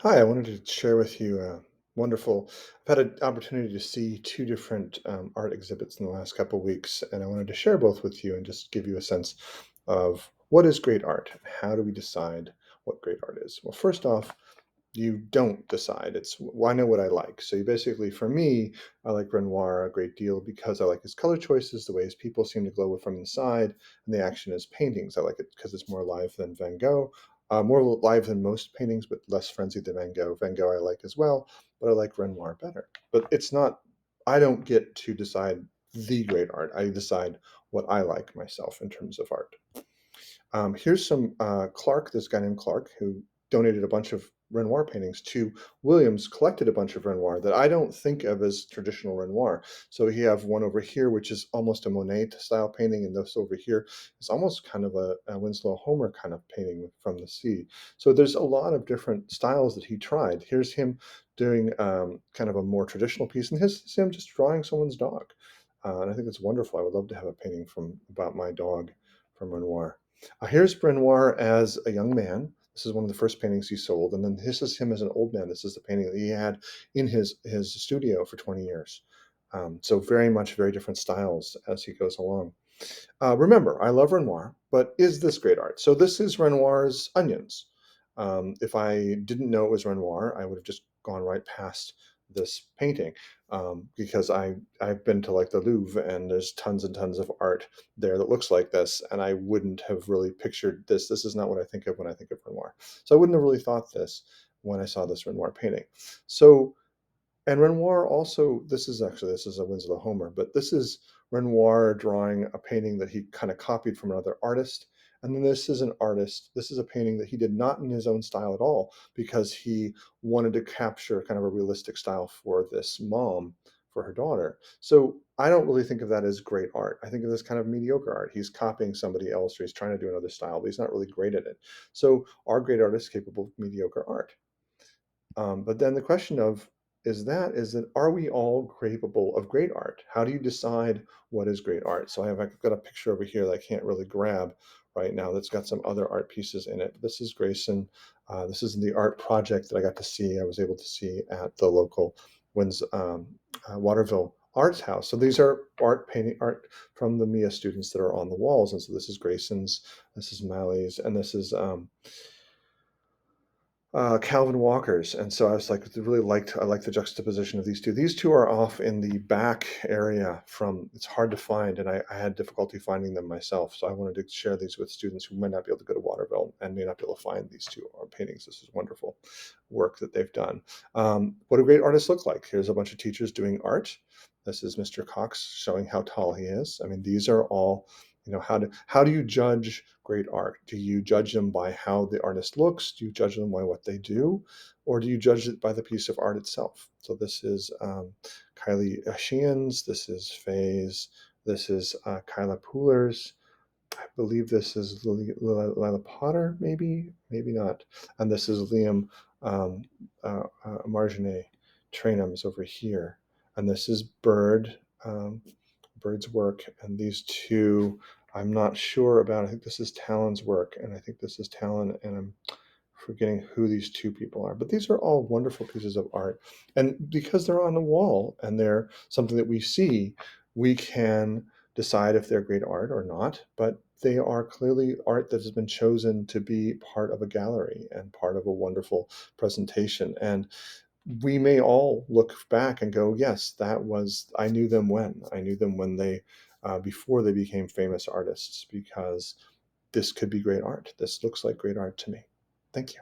Hi, I wanted to share with you a wonderful. I've had an opportunity to see two different art exhibits in the last couple of weeks, and I wanted to share both with you and just give you a sense of what is great art and how do we decide what great art is. Well, first off, you don't decide. I know what I like. So you basically, for me, I like Renoir a great deal because I like his color choices, the ways people seem to glow from inside, and the action is paintings. I like it because it's more alive than Van Gogh, more live than most paintings, but less frenzied than Van Gogh. Van Gogh I like as well, but I like Renoir better. But it's not. I don't get to decide the great art. I decide what I like myself in terms of art. Here's some Clark, this guy named Clark, who donated a bunch of Renoir paintings to Williams, collected a bunch of Renoir that I don't think of as traditional Renoir. So you have one over here, which is almost a Monet style painting, and this over here is almost kind of a Winslow Homer kind of painting from the sea. So there's a lot of different styles that he tried. Here's him doing kind of a more traditional piece, and here's him just drawing someone's dog. And I think it's wonderful. I would love to have a painting from about my dog from Renoir. Here's Renoir as a young man. This is one of the first paintings he sold, and then this is him as an old man. This is the painting that he had in his studio for 20 years. So very much very different styles as he goes along. Remember, I love Renoir, but is this great art? So this is Renoir's Onions. If I didn't know it was Renoir, I would have just gone right past this painting because I've been to like the Louvre and there's tons and tons of art there that looks like this, and I wouldn't have really pictured this. This is not what I think of when I think of Renoir. So I wouldn't have really thought this when I saw this Renoir painting. So and Renoir also, this is a Winslow Homer, but this is Renoir drawing a painting that he kind of copied from another artist. And then this is an artist, this is a painting that he did not in his own style at all because he wanted to capture kind of a realistic style for this mom, for her daughter. So I don't really think of that as great art. I think of this kind of mediocre art. He's copying somebody else or he's trying to do another style, but he's not really great at it. So are great artists capable of mediocre art? But then the question of is that are we all capable of great art? How do you decide what is great art? So I've got a picture over here that I can't really grab right now that's got some other art pieces in it. This is Grayson. This is the art project that I got to see. I was able to see at the local Waterville Arts House. So these are art from the MIA students that are on the walls. And so this is Grayson's, this is Mally's, and this is Calvin Walker's, and so I was like, I like the juxtaposition of these two. These two are off in the back area from. It's hard to find, and I had difficulty finding them myself. So I wanted to share these with students who might not be able to go to Waterville and may not be able to find these two art paintings. This is wonderful work that they've done. What do great artists look like? Here's a bunch of teachers doing art. This is Mr. Cox showing how tall he is. I mean, these are all, how do you judge great art? Do you judge them by how the artist looks? Do you judge them by what they do? Or do you judge it by the piece of art itself? So this is Kylie Sheehan's, this is Faye's, this is Kyla Pooler's. I believe this is Lila Potter, maybe not. And this is Liam Marginet Trainum's over here. And this is Bird's work. And these two, I'm not sure about. I think this is Talon's work, and I think this is Talon, and I'm forgetting who these two people are. But these are all wonderful pieces of art. And because they're on the wall and they're something that we see, we can decide if they're great art or not. But they are clearly art that has been chosen to be part of a gallery and part of a wonderful presentation. And we may all look back and go, yes, I knew them when. I knew them when before they became famous artists, because this could be great art. This looks like great art to me. Thank you.